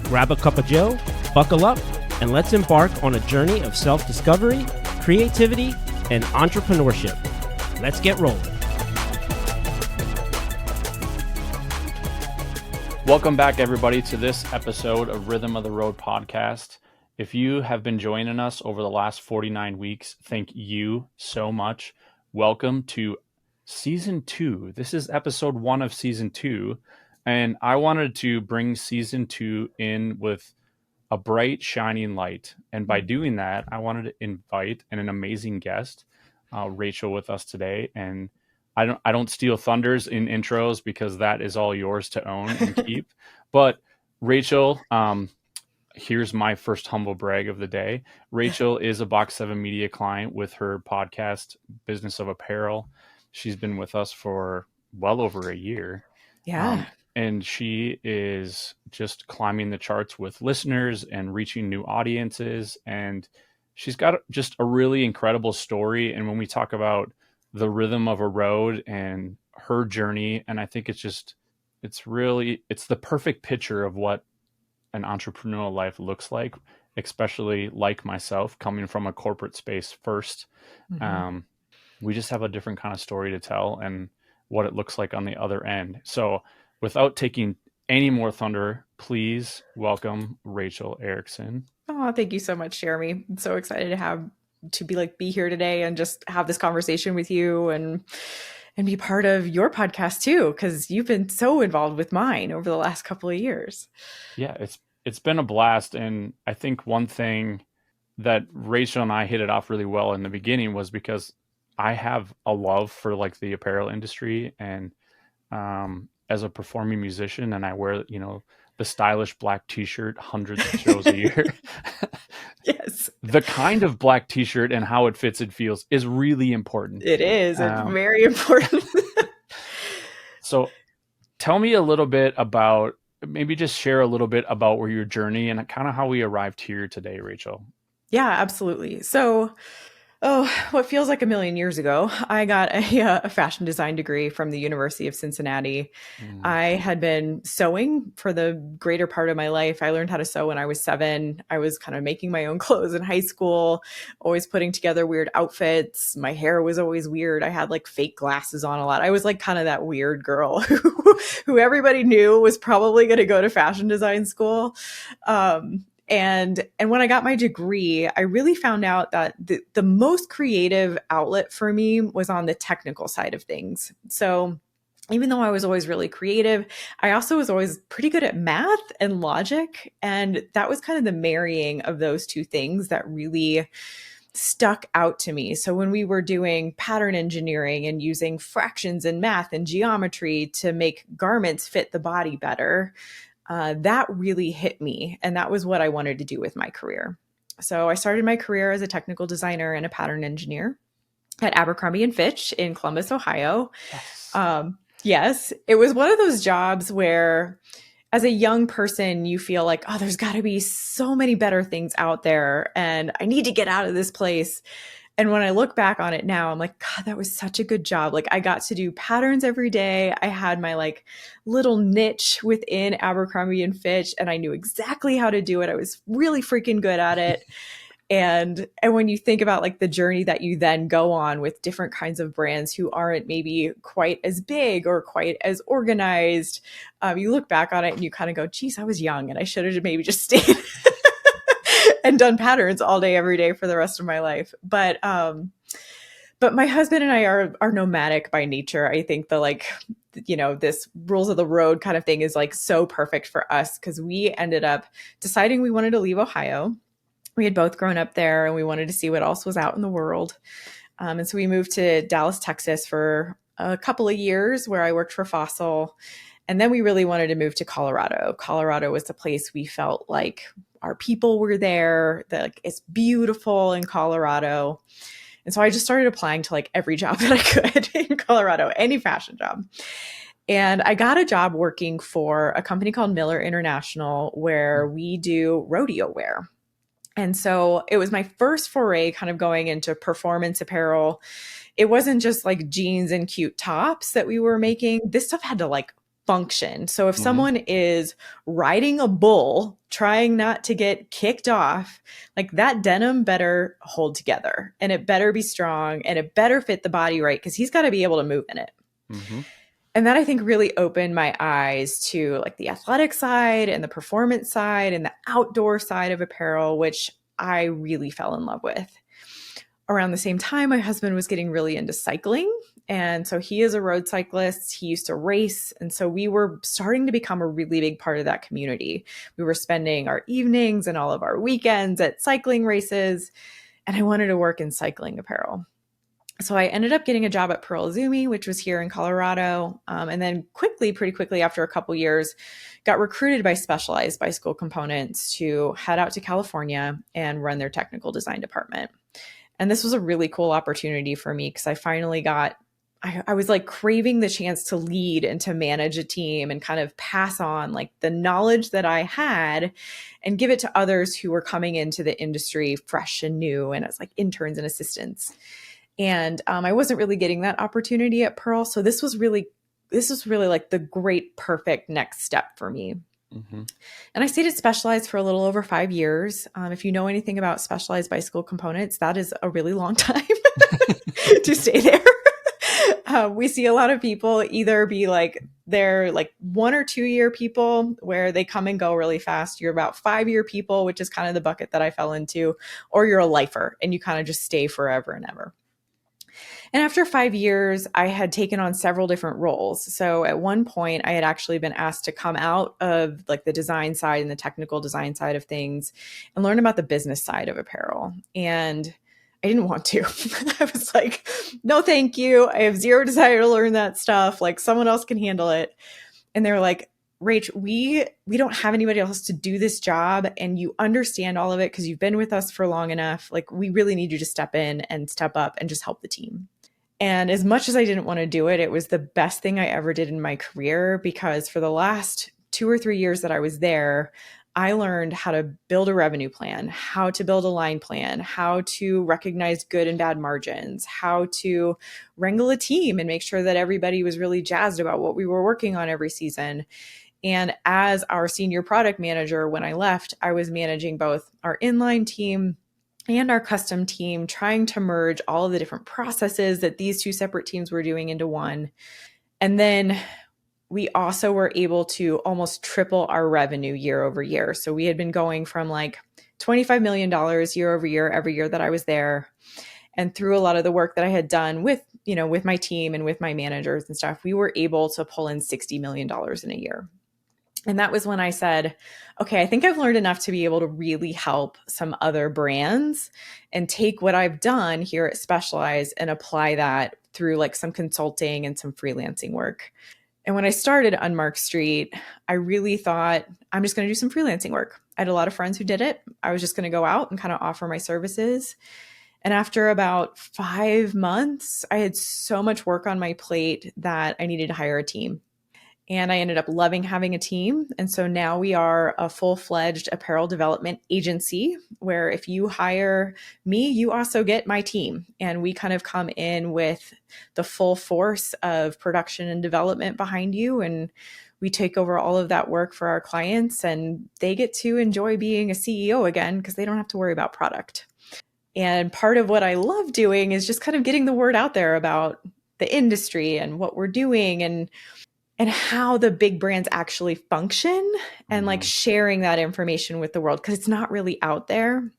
Grab a cup of joe, buckle up, and let's embark on a journey of self-discovery, creativity, and entrepreneurship. Let's get rolling. Welcome back, everybody, to this episode of Rhythm of the Road podcast. If you have been joining us over the last 49 weeks, thank you so much. Welcome to Season 2. This is episode 1 of Season 2, and I wanted to bring Season 2 in with a bright, shining light. And by doing that, I wanted to invite an amazing guest, Rachel, with us today. And I don't steal thunders in intros because that is all yours to own and keep. But Rachel, here's my first humble brag of the day. Rachel is a Box 7 Media client with her podcast, Business of Apparel. She's been with us for well over a year. Yeah. And she is just climbing the charts with listeners and reaching new audiences. And she's got just a really incredible story. And when we talk about the rhythm of a road and her journey, and I think it's the perfect picture of what an entrepreneurial life looks like, especially like myself, coming from a corporate space first. Mm-hmm. We just have a different kind of story to tell and what it looks like on the other end. So without taking any more thunder, please welcome Rachel Erickson. Oh, thank you so much, Jeremy. I'm so excited to be here today and just have this conversation with you and be part of your podcast too, because you've been so involved with mine over the last couple of years. Yeah, it's been a blast. And I think one thing that Rachel and I hit it off really well in the beginning was because I have a love for like the apparel industry, and as a performing musician, and I wear, the stylish black t-shirt hundreds of shows a year. Yes. The kind of black t-shirt and how it fits and feels is really important. It is. It's very important. So tell me a little bit about, maybe just share a little bit about where your journey and kind of how we arrived here today, Rachel. Yeah, absolutely. So, what feels like a million years ago, I got a fashion design degree from the University of Cincinnati. I had been sewing for the greater part of my life. I learned how to sew when I was 7. I was kind of making my own clothes in high school, always putting together weird outfits. My hair was always weird. I had like fake glasses on a lot. I was like kind of that weird girl who everybody knew was probably going to go to fashion design school. And when I got my degree, I really found out that the most creative outlet for me was on the technical side of things. So even though I was always really creative, I also was always pretty good at math and logic. And that was kind of the marrying of those two things that really stuck out to me. So when we were doing pattern engineering and using fractions and math and geometry to make garments fit the body better, that really hit me. And that was what I wanted to do with my career. So I started my career as a technical designer and a pattern engineer at Abercrombie Fitch in Columbus, Ohio. Yes. Yes, it was one of those jobs where as a young person, you feel like, oh, there's got to be so many better things out there and I need to get out of this place. And when I look back on it now, I'm like, God, that was such a good job. Like I got to do patterns every day. I had my like little niche within Abercrombie Fitch and I knew exactly how to do it. I was really freaking good at it. And when you think about like the journey that you then go on with different kinds of brands who aren't maybe quite as big or quite as organized, you look back on it and you kind of go, geez, I was young and I should have maybe just stayed and done patterns all day, every day for the rest of my life. But my husband and I are nomadic by nature. I think this rules of the road kind of thing is like so perfect for us because we ended up deciding we wanted to leave Ohio. We had both grown up there and we wanted to see what else was out in the world. And so we moved to Dallas, Texas for a couple of years where I worked for Fossil. And then we really wanted to move to Colorado. Colorado was the place we felt like our people were there, that like, it's beautiful in Colorado. And so I just started applying to like every job that I could in Colorado, any fashion job. And I got a job working for a company called Miller International where we do rodeo wear. And so it was my first foray kind of going into performance apparel. It wasn't just like jeans and cute tops that we were making. This stuff had to like function. So if Mhm. someone is riding a bull, trying not to get kicked off, like that denim better hold together and it better be strong and it better fit the body right because he's got to be able to move in it. Mhm. And that I think really opened my eyes to like the athletic side and the performance side and the outdoor side of apparel, which I really fell in love with. Around the same time, my husband was getting really into cycling. And so he is a road cyclist. He used to race. And so we were starting to become a really big part of that community. We were spending our evenings and all of our weekends at cycling races. And I wanted to work in cycling apparel. So I ended up getting a job at Pearl Izumi, which was here in Colorado. And then pretty quickly after a couple years, got recruited by Specialized Bicycle Components to head out to California and run their technical design department. And this was a really cool opportunity for me because I finally I was like craving the chance to lead and to manage a team and kind of pass on like the knowledge that I had and give it to others who were coming into the industry fresh and new and as like interns and assistants. And I wasn't really getting that opportunity at Pearl. So this was really like the great, perfect next step for me. Mhm. And I stayed at Specialized for a little over 5 years. If you know anything about Specialized Bicycle Components, that is a really long time to stay there. We see a lot of people either be like, they're like 1 or 2 year people where they come and go really fast. You're about 5 year people, which is kind of the bucket that I fell into, or you're a lifer and you kind of just stay forever and ever. And after 5 years, I had taken on several different roles. So at one point, I had actually been asked to come out of like the design side and the technical design side of things and learn about the business side of apparel. And I didn't want to. I was like, no, thank you. I have zero desire to learn that stuff. Like someone else can handle it. And they were like, Rach, we don't have anybody else to do this job and you understand all of it because you've been with us for long enough. Like we really need you to step in and step up and just help the team. And as much as I didn't want to do it, it was the best thing I ever did in my career because for the last 2 or 3 years that I was there, I learned how to build a revenue plan, how to build a line plan, how to recognize good and bad margins, how to wrangle a team and make sure that everybody was really jazzed about what we were working on every season. And as our senior product manager, when I left, I was managing both our inline team and our custom team, trying to merge all of the different processes that these two separate teams were doing into one. And then we also were able to almost triple our revenue year over year. So we had been going from like $25 million year over year, every year that I was there. And through a lot of the work that I had done with my team and with my managers and stuff, we were able to pull in $60 million in a year. And that was when I said, okay, I think I've learned enough to be able to really help some other brands and take what I've done here at Specialized and apply that through like some consulting and some freelancing work. And when I started Unmarked Street, I really thought I'm just going to do some freelancing work. I had a lot of friends who did it. I was just going to go out and kind of offer my services. And after about 5 months, I had so much work on my plate that I needed to hire a team. And I ended up loving having a team. And so now we are a full-fledged apparel development agency where if you hire me, you also get my team. And we kind of come in with the full force of production and development behind you. And we take over all of that work for our clients and they get to enjoy being a CEO again because they don't have to worry about product. And part of what I love doing is just kind of getting the word out there about the industry and what we're doing and how the big brands actually function and like sharing that information with the world because it's not really out there.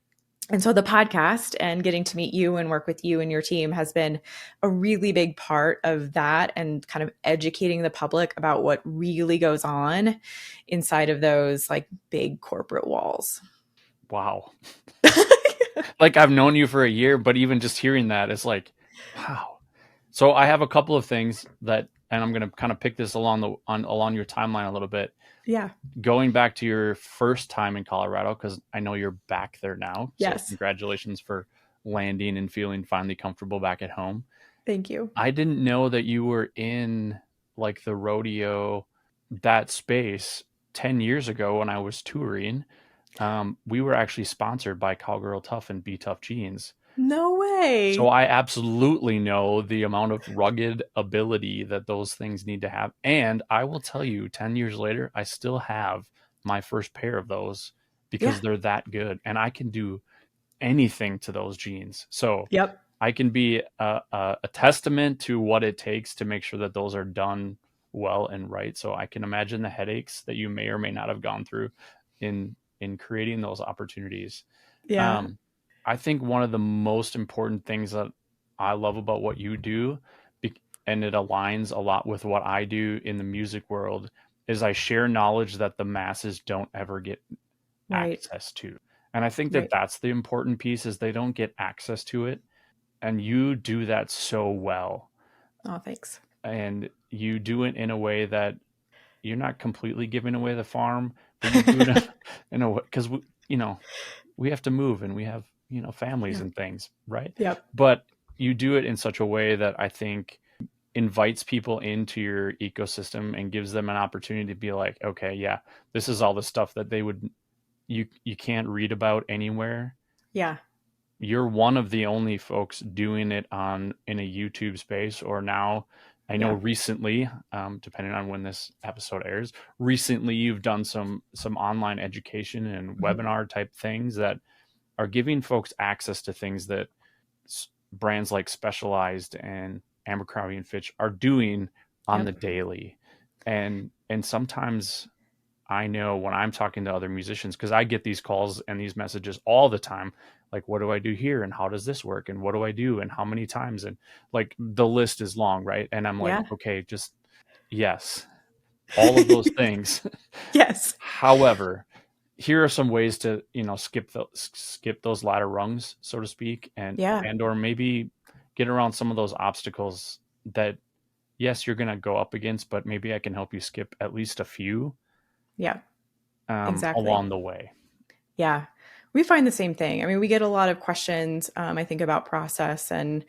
And so the podcast and getting to meet you and work with you and your team has been a really big part of that and kind of educating the public about what really goes on inside of those like big corporate walls. Wow. Like I've known you for a year, but even just hearing that is like, wow. So I have a couple of things that, and I'm going to kind of pick this along your timeline a little bit. Yeah. Going back to your first time in Colorado, because I know you're back there now. Yes. So congratulations for landing and feeling finally comfortable back at home. Thank you. I didn't know that you were in like the rodeo, that space 10 years ago when I was touring. We were actually sponsored by Cowgirl Tough and Be Tough Jeans. No So way. I absolutely know the amount of rugged ability that those things need to have. And I will tell you, 10 years later, I still have my first pair of those Yeah. because they're that good. And I can do anything to those jeans. So Yep. I can be a testament to what it takes to make sure that those are done well and right. So I can imagine the headaches that you may or may not have gone through in creating those opportunities. Yeah. Um, I think one of the most important things that I love about what you do, and it aligns a lot with what I do in the music world, is I share knowledge that the masses don't ever get Right. access to. And I think that Right. that's the important piece is they don't get access to it. And you do that so well. Oh, thanks. And you do it in a way that you're not completely giving away the farm, but you do it in a way because we have to move and we have, families Yeah. and things, right? Yep. But you do it in such a way that I think invites people into your ecosystem and gives them an opportunity to be like, okay, yeah, this is all the stuff that you can't read about anywhere. Yeah. You're one of the only folks doing it in a YouTube space, or now I know Yeah. recently, depending on when this episode airs, recently you've done some online education and Mhm. webinar type things that are giving folks access to things that brands like Specialized and Abercrombie and Fitch are doing on the Yep. daily. And sometimes I know when I'm talking to other musicians, because I get these calls and these messages all the time, like, what do I do here? And how does this work? And what do I do? And how many times? And like the list is long, right? And I'm like, Yeah. okay, just yes, all of those things. Yes. However, here are some ways to, skip those ladder rungs, so to speak, Yeah. or maybe get around some of those obstacles that, yes, you're going to go up against, but maybe I can help you skip at least a few Yeah. Exactly. along the way. Yeah. We find the same thing. I mean, we get a lot of questions, I think, about process. And,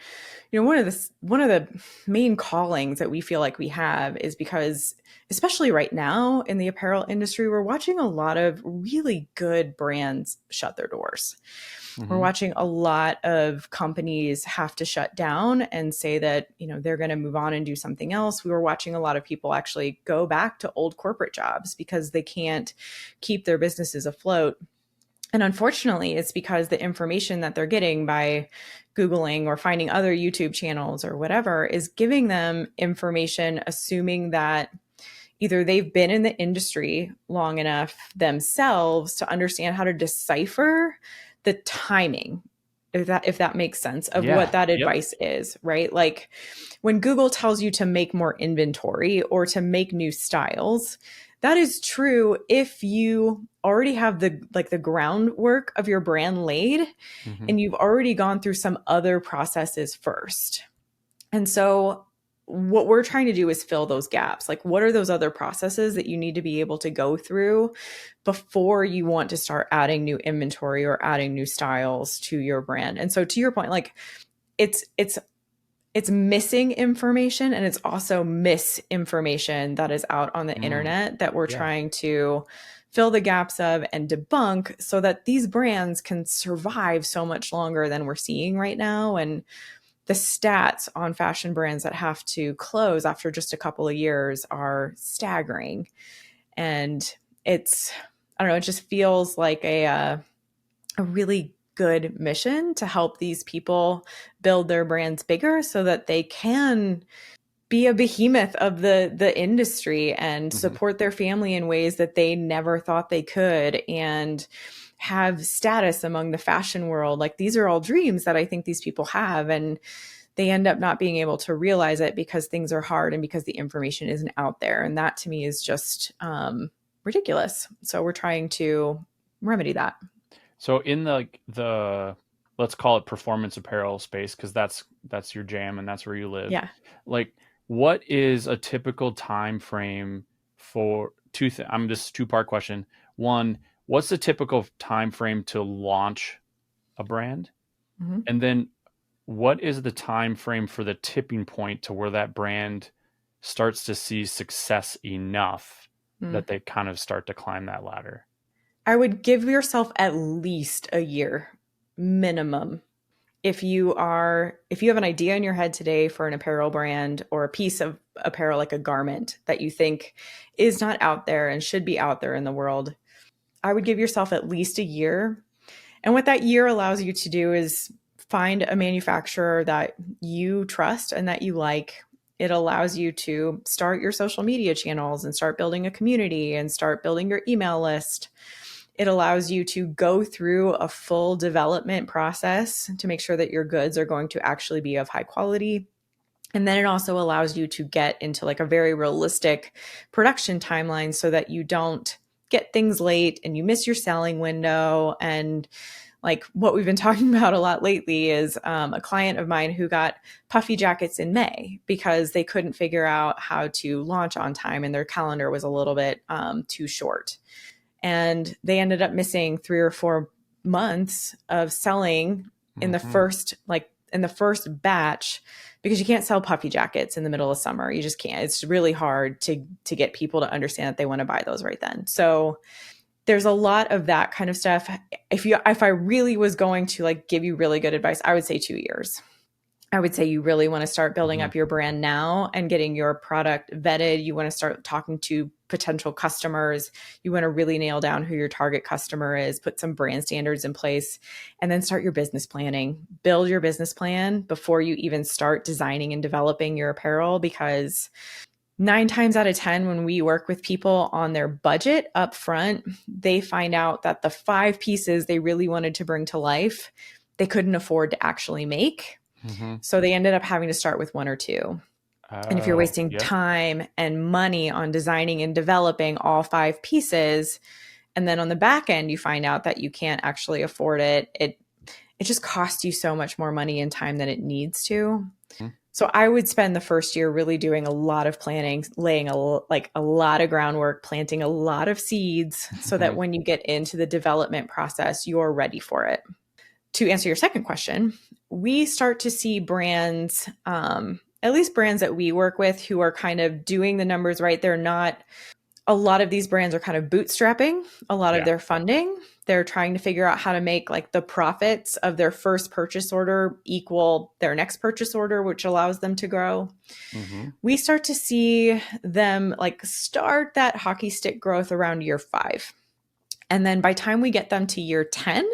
one of the main callings that we feel like we have is because, especially right now in the apparel industry, we're watching a lot of really good brands shut their doors. We're Hmm. watching a lot of companies have to shut down and say that, they're going to move on and do something else. We were watching a lot of people actually go back to old corporate jobs because they can't keep their businesses afloat. And unfortunately, it's because the information that they're getting by Googling or finding other YouTube channels or whatever is giving them information, assuming that either they've been in the industry long enough themselves to understand how to decipher the timing, if that makes sense, of Yeah. what that Yep. advice is, right? Like when Google tells you to make more inventory or to make new styles, that is true if you already have the groundwork of your brand laid Hmm. and you've already gone through some other processes first. And so what we're trying to do is fill those gaps. Like, what are those other processes that you need to be able to go through before you want to start adding new inventory or adding new styles to your brand? And so to your point, like it's missing information and it's also misinformation that is out on the Mm, internet that we're yeah. trying to fill the gaps of and debunk so that these brands can survive so much longer than we're seeing right now. And the stats on fashion brands that have to close after just a couple of years are staggering. And it's, I don't know, it just feels like a really good mission to help these people build their brands bigger so that they can be a behemoth of the industry and Hmm. support their family in ways that they never thought they could and have status among the fashion world. Like these are all dreams that I think these people have, and they end up not being able to realize it because things are hard and because the information isn't out there. And that to me is just ridiculous. So we're trying to remedy that. So in the let's call it performance apparel space, because that's your jam and that's where you live. Yeah. Like, what is a typical time frame for I'm just two-part question. One, what's the typical time frame to launch a brand? Mhm. And then what is the time frame for the tipping point to where that brand starts to see success enough Mm. that they kind of start to climb that ladder? I would give yourself at least a year minimum if you have an idea in your head today for an apparel brand or a piece of apparel, like a garment that you think is not out there and should be out there in the world, I would give yourself at least a year. And what that year allows you to do is find a manufacturer that you trust and that you like. It allows you to start your social media channels and start building a community and start building your email list. It allows you to go through a full development process to make sure that your goods are going to actually be of high quality. And then it also allows you to get into like a very realistic production timeline so that you don't get things late and you miss your selling window. And like what we've been talking about a lot lately is a client of mine who got puffy jackets in May because they couldn't figure out how to launch on time and their calendar was a little bit too short. And they ended up missing 3 or 4 months of selling in the first batch, because you can't sell puffy jackets in the middle of summer. You just can't. It's really hard to get people to understand that they want to buy those right then. So there's a lot of that kind of stuff. If I really was going to like give you really good advice, I would say 2 years. I would say you really want to start building up your brand now and getting your product vetted. You want to start talking to potential customers. You want to really nail down who your target customer is, put some brand standards in place, and then start your business planning. Build your business plan before you even start designing and developing your apparel, because 9 times out of 10, when we work with people on their budget up front, they find out that the 5 pieces they really wanted to bring to life, they couldn't afford to actually make. So they ended up having to start with 1 or 2. And if you're wasting time and money on designing and developing all 5 pieces, and then on the back end, you find out that you can't actually afford it, it just costs you so much more money and time than it needs to. So I would spend the first year really doing a lot of planning, laying a lot of groundwork, planting a lot of seeds so that when you get into the development process, you're ready for it. To answer your second question, we start to see brands, at least brands that we work with, who are kind of doing the numbers right. A lot of these brands are kind of bootstrapping a lot of their funding. They're trying to figure out how to make like the profits of their first purchase order equal their next purchase order, which allows them to grow. We start to see them like start that hockey stick growth around year 5. And then by the time we get them to year 10,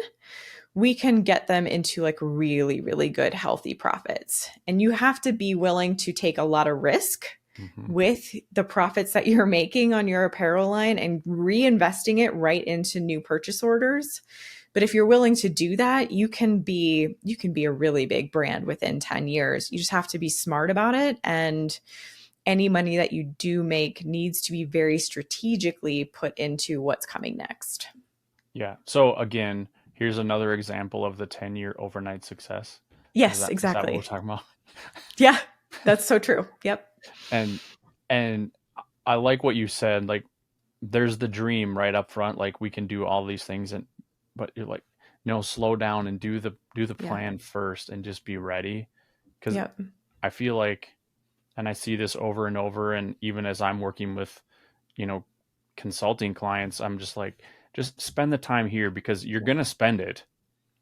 we can get them into like really, really good, healthy profits. And you have to be willing to take a lot of risk with the profits that you're making on your apparel line and reinvesting it right into new purchase orders. But if you're willing to do that, you can be a really big brand within 10 years. You just have to be smart about it. And any money that you do make needs to be very strategically put into what's coming next. Yeah. So again, here's another example of the 10-year overnight success. Yes, exactly. Is that what we're talking about? Yeah, that's so true. Yep. And I like what you said. Like, there's the dream right up front. Like, we can do all these things, but you're like, no, slow down and do the plan first, and just be ready. Because I feel like, and I see this over and over, and even as I'm working with, consulting clients, I'm just like, just spend the time here, because you're going to spend it.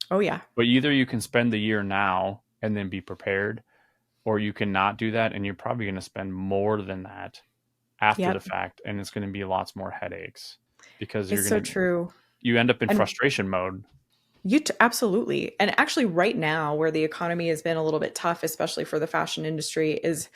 Oh, yeah. But either you can spend the year now and then be prepared, or you can not do that, and you're probably going to spend more than that after the fact, and it's going to be lots more headaches, because it's so true. You end up in frustration mode. Absolutely. And actually right now, where the economy has been a little bit tough, especially for the fashion industry, is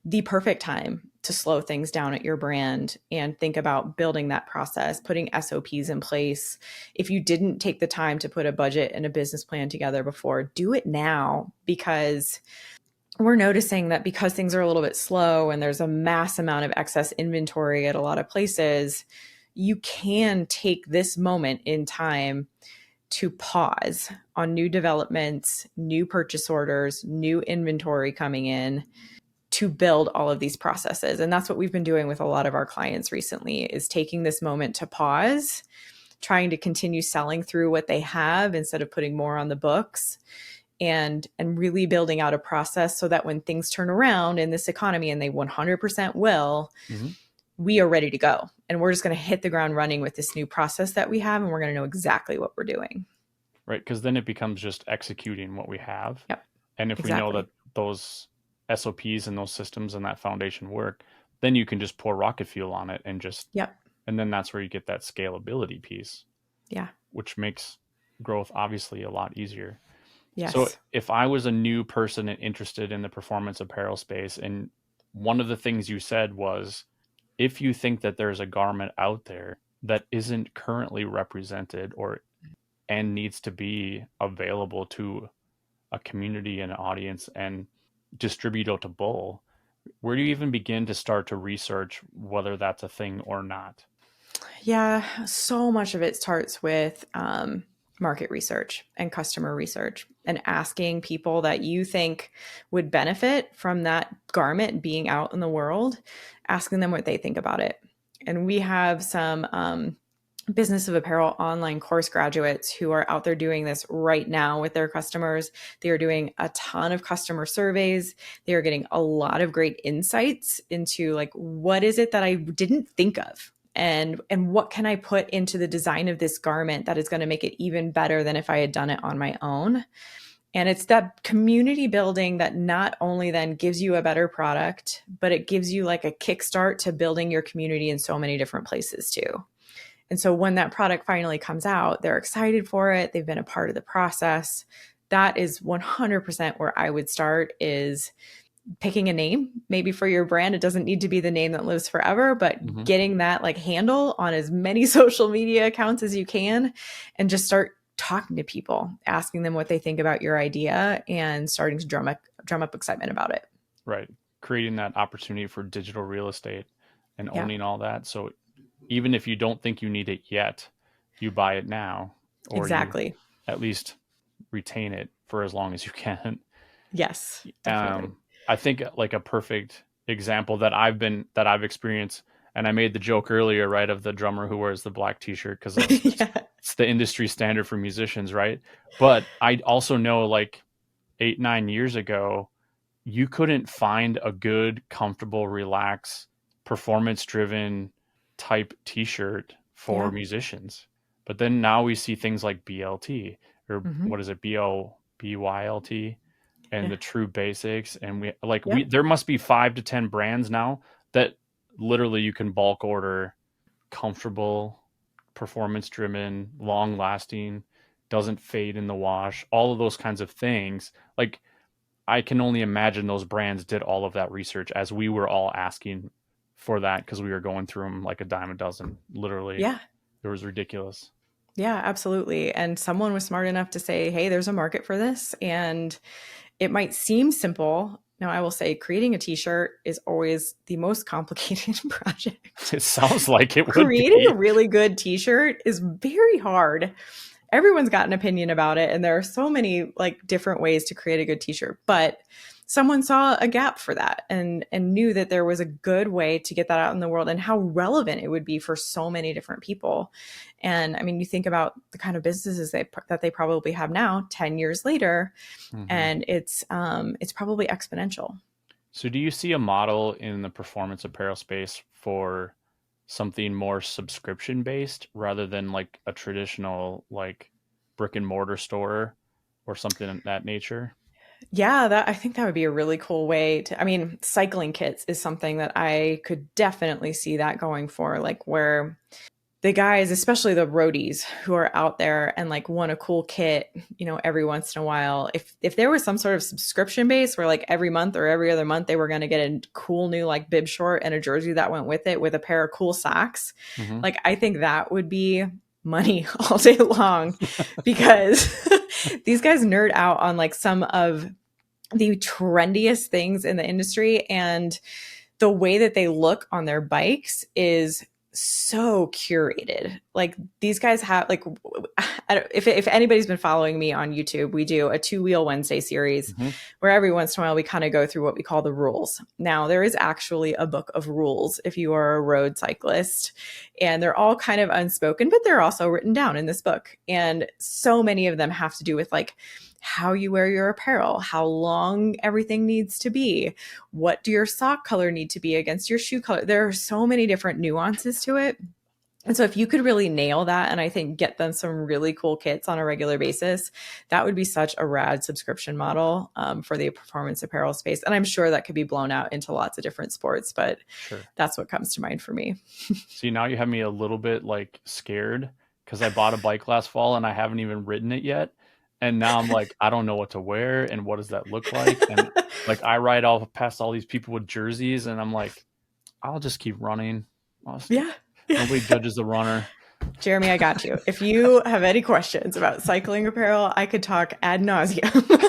the perfect time to slow things down at your brand and think about building that process, putting SOPs in place. If you didn't take the time to put a budget and a business plan together before, do it now, because we're noticing that because things are a little bit slow and there's a mass amount of excess inventory at a lot of places, you can take this moment in time to pause on new developments, new purchase orders, new inventory coming in, to build all of these processes. And that's what we've been doing with a lot of our clients recently, is taking this moment to pause, trying to continue selling through what they have instead of putting more on the books, and really building out a process so that when things turn around in this economy, and they 100% will, we are ready to go. And we're just going to hit the ground running with this new process that we have, and we're going to know exactly what we're doing. Right. Because then it becomes just executing what we have. Yep. And if we know that Exactly. those SOPs and those systems and that foundation work, then you can just pour rocket fuel on it and just, Yep. and then that's where you get that scalability piece, Yeah. which makes growth obviously a lot easier. So Yes. if I was a new person and interested in the performance apparel space, and one of the things you said was, if you think that there's a garment out there that isn't currently represented or and needs to be available to a community and audience and distributable, where do you even begin to start to research whether that's a thing or not? Yeah. So much of it starts with market research and customer research and asking people that you think would benefit from that garment being out in the world, asking them what they think about it. And we have some business of apparel online course graduates who are out there doing this right now with their customers. They are doing a ton of customer surveys. They are getting a lot of great insights into like, what is it that I didn't think of? And what can I put into the design of this garment that is going to make it even better than if I had done it on my own? And it's that community building that not only then gives you a better product, but it gives you like a kickstart to building your community in so many different places too. And so when that product finally comes out, they're excited for it. They've been a part of the process. That is 100% where I would start, is picking a name, maybe for your brand. It doesn't need to be the name that lives forever, but Mm-hmm. getting that like handle on as many social media accounts as you can, and just start talking to people, asking them what they think about your idea, and starting to drum up excitement about it. Right. Creating that opportunity for digital real estate and Yeah, owning all that. So even if you don't think you need it yet, you buy it now, or you exactly. at least retain it for as long as you can. Yes, definitely. I think like a perfect example that I've experienced, and I made the joke earlier, right, of the drummer who wears the black t-shirt because Yeah. it's the industry standard for musicians, right? But I also know like 8, 9 years ago, you couldn't find a good, comfortable, relaxed, performance-driven type t-shirt for Yeah. musicians. But then now we see things like BLT, or Hmm. what is it, BYLT, and Yeah. the true basics. And Yep. there must be 5 to 10 brands now that literally you can bulk order, comfortable, performance driven, long lasting, doesn't fade in the wash, all of those kinds of things. Like, I can only imagine those brands did all of that research as we were all asking for that, because we were going through them like a dime a dozen. Literally, Yeah. it was ridiculous. Yeah, absolutely. And someone was smart enough to say, hey, there's a market for this. And it might seem simple. Now, I will say creating a t-shirt is always the most complicated project. It sounds like it would Creating a be. really good t-shirt is very hard. Everyone's got an opinion about it, and there are so many like different ways to create a good t-shirt, but someone saw a gap for that and knew that there was a good way to get that out in the world and how relevant it would be for so many different people. And I mean, you think about the kind of businesses that they probably have now 10 years later, Mm-hmm. and it's probably exponential. So, do you see a model in the performance apparel space for something more subscription based rather than like a traditional like brick and mortar store or something of that nature? Yeah, that I think that would be a really cool way to, I mean, cycling kits is something that I could definitely see that going for, like where the guys, especially the roadies who are out there and like want a cool kit, every once in a while, if there was some sort of subscription base where like every month or every other month they were going to get a cool new like bib short and a jersey that went with it with a pair of cool socks, Mm-hmm. like I think that would be money all day long, because these guys nerd out on like some of the trendiest things in the industry, and the way that they look on their bikes is so curated. Like these guys have like, if anybody's been following me on YouTube, we do a 2-wheel Wednesday series Mm-hmm. where every once in a while we kind of go through what we call the rules. Now there is actually a book of rules if you are a road cyclist, and they're all kind of unspoken, but they're also written down in this book. And so many of them have to do with like how you wear your apparel, how long everything needs to be, what do your sock color need to be against your shoe color. There are so many different nuances to it. And so if you could really nail that, and I think get them some really cool kits on a regular basis, that would be such a rad subscription model for the performance apparel space. And I'm sure that could be blown out into lots of different sports, but Sure. that's what comes to mind for me. See, now you have me a little bit like scared because I bought a bike last fall and I haven't even ridden it yet. And now I'm like, I don't know what to wear and what does that look like? And like I ride all past all these people with jerseys and I'm like, I'll just keep running. Yeah. Nobody judges the runner. Jeremy, I got you. If you have any questions about cycling apparel, I could talk ad nauseum I'm gonna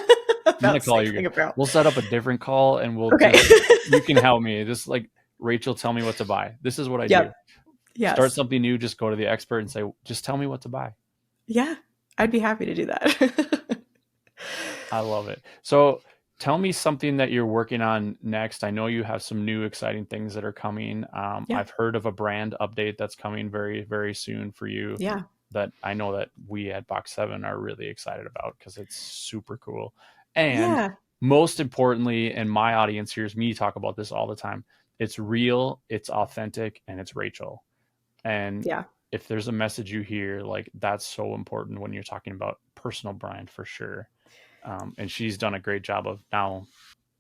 about call cycling you. apparel. We'll set up a different call and we'll Okay. you can help me. This is like Rachel, tell me what to buy. This is what I do. Yes. Start something new, just go to the expert and say, just tell me what to buy. Yeah, I'd be happy to do that. I love it. So tell me something that you're working on next. I know you have some new exciting things that are coming. I've heard of a brand update that's coming very, very soon for you. Yeah. That I know that we at Box 7 are really excited about because it's super cool. And most importantly, and my audience hears me talk about this all the time, it's real, it's authentic, and it's Rachel. And if there's a message you hear, like that's so important when you're talking about personal brand for sure. And she's done a great job of now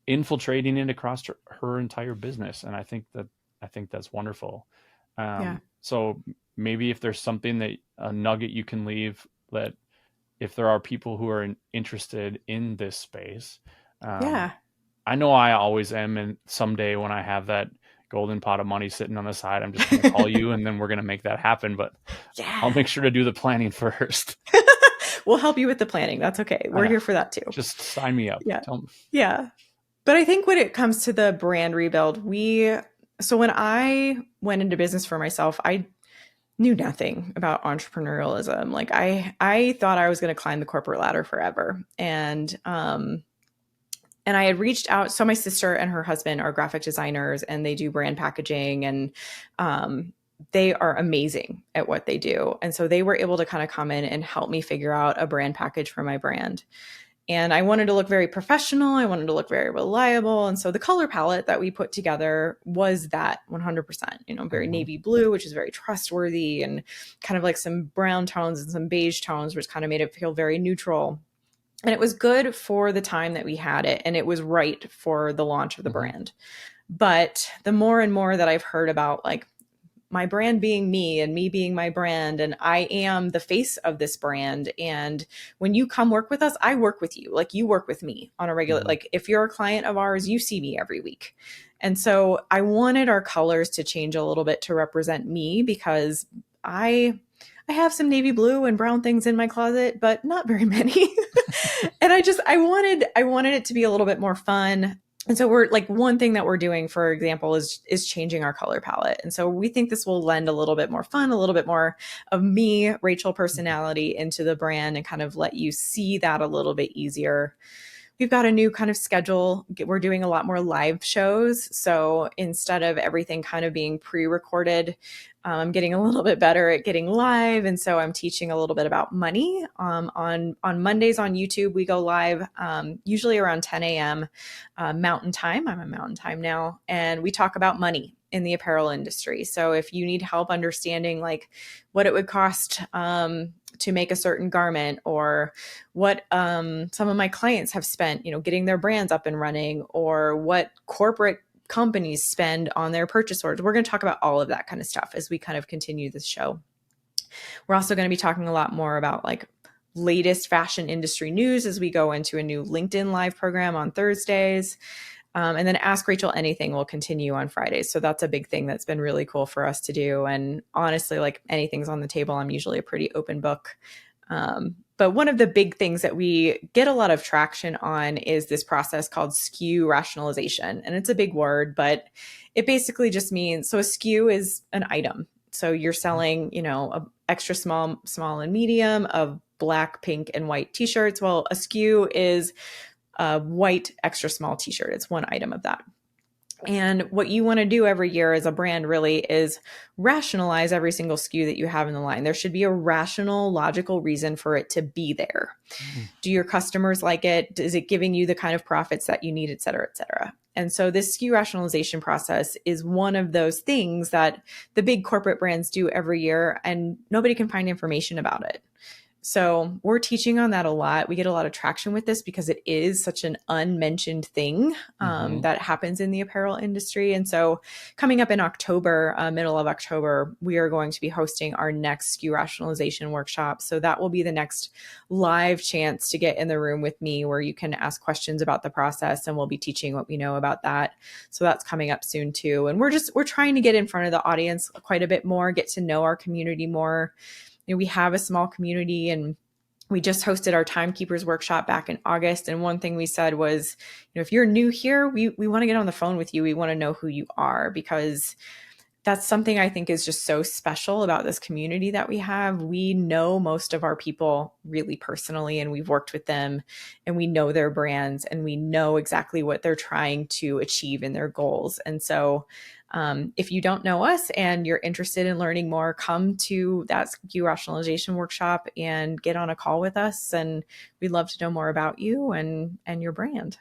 infiltrating it across her entire business. And I think that's wonderful. So maybe if there's something that a nugget you can leave that if there are people who are interested in this space, I know I always am. And someday when I have that golden pot of money sitting on the side, I'm just going to call you and then we're going to make that happen. But I'll make sure to do the planning first. We'll help you with the planning. That's okay. We're here for that too. Just sign me up. Yeah. But I think when it comes to the brand rebuild, so when I went into business for myself, I knew nothing about entrepreneurialism. Like I thought I was going to climb the corporate ladder forever. And I had reached out. So my sister and her husband are graphic designers and they do brand packaging and they are amazing at what they do. And so they were able to kind of come in and help me figure out a brand package for my brand. And I wanted to look very professional. I wanted to look very reliable. And so the color palette that we put together was that 100%, very navy blue, which is very trustworthy, and kind of like some brown tones and some beige tones, which kind of made it feel very neutral. And it was good for the time that we had it. And it was right for the launch of the brand. But the more and more that I've heard about like my brand being me and me being my brand, and I am the face of this brand. And when you come work with us, I work with you. Like you work with me on a regular, like if you're a client of ours, you see me every week. And so I wanted our colors to change a little bit to represent me because I have some navy blue and brown things in my closet, but not very many. And I wanted it to be a little bit more fun. And so we're like, one thing that we're doing, for example, is changing our color palette. And so we think this will lend a little bit more fun, a little bit more of me, Rachel personality into the brand and kind of let you see that a little bit easier. We've got a new kind of schedule. We're doing a lot more live shows. So instead of everything kind of being pre-recorded, I'm getting a little bit better at getting live. And so I'm teaching a little bit about money. On Mondays on YouTube, we go live usually around 10 a.m. Mountain Time. I'm on Mountain Time now. And we talk about money in the apparel industry. So if you need help understanding like what it would cost to make a certain garment, or what some of my clients have spent, getting their brands up and running, or what corporate companies spend on their purchase orders. We're going to talk about all of that kind of stuff as we kind of continue this show. We're also going to be talking a lot more about like latest fashion industry news as we go into a new LinkedIn Live program on Thursdays. And then Ask Rachel Anything will continue on Fridays. So that's a big thing that's been really cool for us to do. And honestly, like anything's on the table, I'm usually a pretty open book. But one of the big things that we get a lot of traction on is this process called SKU rationalization. And it's a big word, but it basically just means, so a SKU is an item. So you're selling, a extra small, and medium of black, pink, and white t-shirts. Well, a SKU is a white extra small t-shirt. It's one item of that. And what you want to do every year as a brand really is rationalize every single SKU that you have in the line. There should be a rational, logical reason for it to be there. Do your customers like it? Is it giving you the kind of profits that you need, et cetera, et cetera? And so this SKU rationalization process is one of those things that the big corporate brands do every year, and nobody can find information about it. So we're teaching on that a lot. We get a lot of traction with this because it is such an unmentioned thing that happens in the apparel industry. And so coming up in October, middle of October, we are going to be hosting our next SKU rationalization workshop. So that will be the next live chance to get in the room with me where you can ask questions about the process, and we'll be teaching what we know about that. So that's coming up soon too. And we're trying to get in front of the audience quite a bit more, get to know our community more. We have a small community, and we just hosted our timekeepers workshop back in August. And one thing we said was, if you're new here, we want to get on the phone with you. We want to know who you are, because that's something I think is just so special about this community that we have. We know most of our people really personally, and we've worked with them, and we know their brands, and we know exactly what they're trying to achieve in their goals. And so if you don't know us and you're interested in learning more, come to that SKU rationalization workshop and get on a call with us. And we'd love to know more about you and your brand.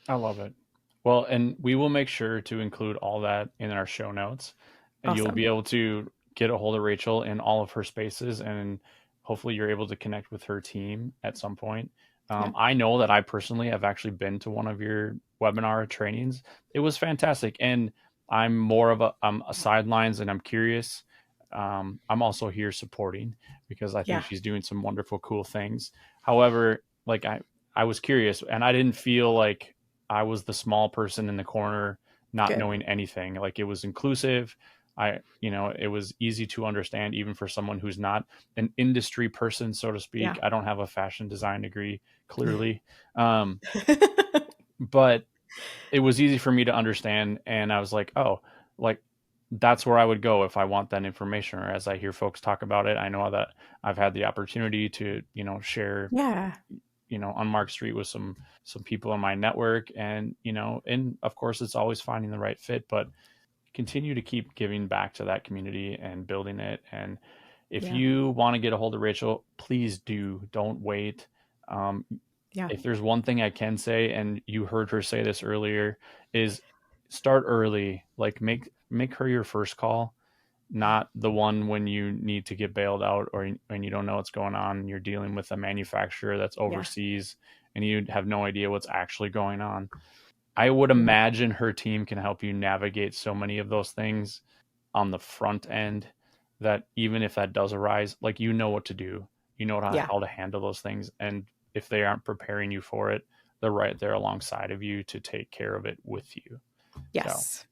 I love it. Well, and we will make sure to include all that in our show notes. And Awesome. You'll be able to get a hold of Rachel in all of her spaces, and hopefully you're able to connect with her team at some point. I know that I personally have actually been to one of your webinar trainings. It was fantastic. And I'm more of a sidelines, and I'm curious. I'm also here supporting because I think she's doing some wonderful, cool things. However, like I was curious, and I didn't feel like I was the small person in the corner, not knowing anything. Like, it was inclusive. It was easy to understand, even for someone who's not an industry person, so to speak. I don't have a fashion design degree, clearly. But it was easy for me to understand. And I was like, oh, like, that's where I would go if I want that information. Or as I hear folks talk about it, I know that I've had the opportunity to, share, Unmarked Street with some people in my network. And, and of course it's always finding the right fit, but continue to keep giving back to that community and building it. And if you want to get a hold of Rachel, please don't wait. If there's one thing I can say, and you heard her say this earlier, is start early. Like, make her your first call, not the one when you need to get bailed out or when you don't know what's going on and you're dealing with a manufacturer that's overseas and you have no idea what's actually going on. I would imagine her team can help you navigate so many of those things on the front end, that even if that does arise, like, what to do, how to handle those things. And if they aren't preparing you for it, they're right there alongside of you to take care of it with you. Yes.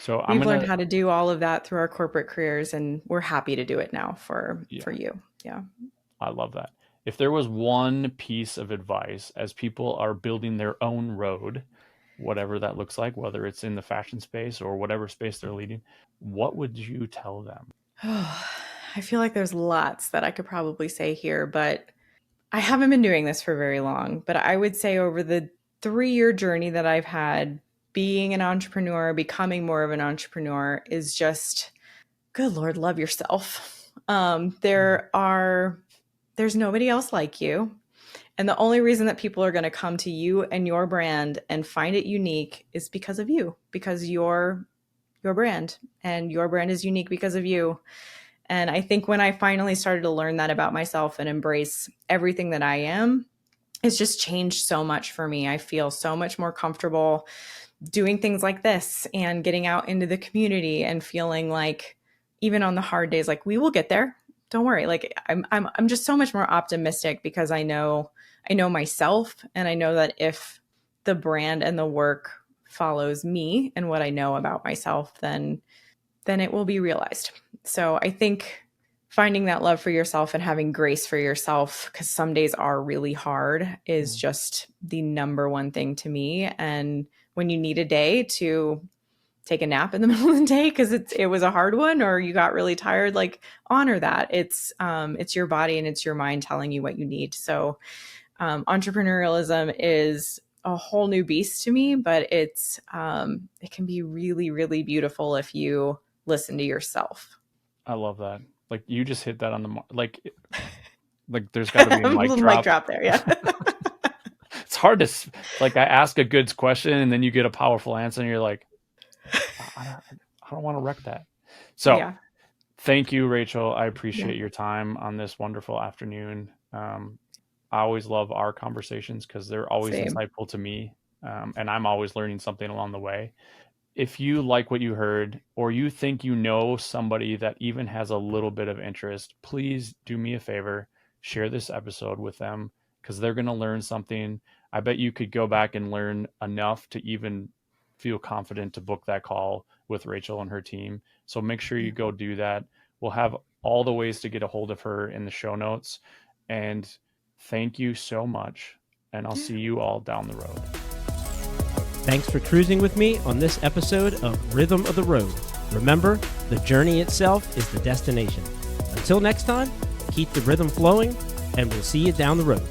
So we've learned how to do all of that through our corporate careers, and we're happy to do it now for you. Yeah. I love that. If there was one piece of advice as people are building their own road, whatever that looks like, whether it's in the fashion space or whatever space they're leading, what would you tell them? I feel like there's lots that I could probably say here, but I haven't been doing this for very long. But I would say over the 3-year journey that I've had being an entrepreneur, becoming more of an entrepreneur, is just, good Lord, love yourself. There's nobody else like you. And the only reason that people are going to come to you and your brand and find it unique is because of you, because you're your brand, and your brand is unique because of you. And I think when I finally started to learn that about myself and embrace everything that I am, it's just changed so much for me. I feel so much more comfortable doing things like this and getting out into the community and feeling like, even on the hard days, like, we will get there. Don't worry. Like, I'm just so much more optimistic because I know myself, and I know that if the brand and the work follows me and what I know about myself, then it will be realized. So I think finding that love for yourself and having grace for yourself, because some days are really hard, is just the number one thing to me. And when you need a day to take a nap in the middle of the day because it was a hard one, or you got really tired, like, honor that. It's your body and it's your mind telling you what you need. So entrepreneurialism is a whole new beast to me, but it can be really, really beautiful if you listen to yourself. I love that. Like, you just hit that on the like there's got to be a mic drop. Mic drop there, yeah. hard to, like, I ask a good question and then you get a powerful answer and you're like, I don't want to wreck that. So Yeah. thank you, Rachel. I appreciate your time on this wonderful afternoon. I always love our conversations because they're always Same. insightful to me. And I'm always learning something along the way. If you like what you heard, or you think you know somebody that even has a little bit of interest, please do me a favor, share this episode with them, because they're going to learn something. I bet you could go back and learn enough to even feel confident to book that call with Rachel and her team. So make sure you go do that. We'll have all the ways to get a hold of her in the show notes. And thank you so much. And I'll see you all down the road. Thanks for cruising with me on this episode of Rhythm of the Road. Remember, the journey itself is the destination. Until next time, keep the rhythm flowing, and we'll see you down the road.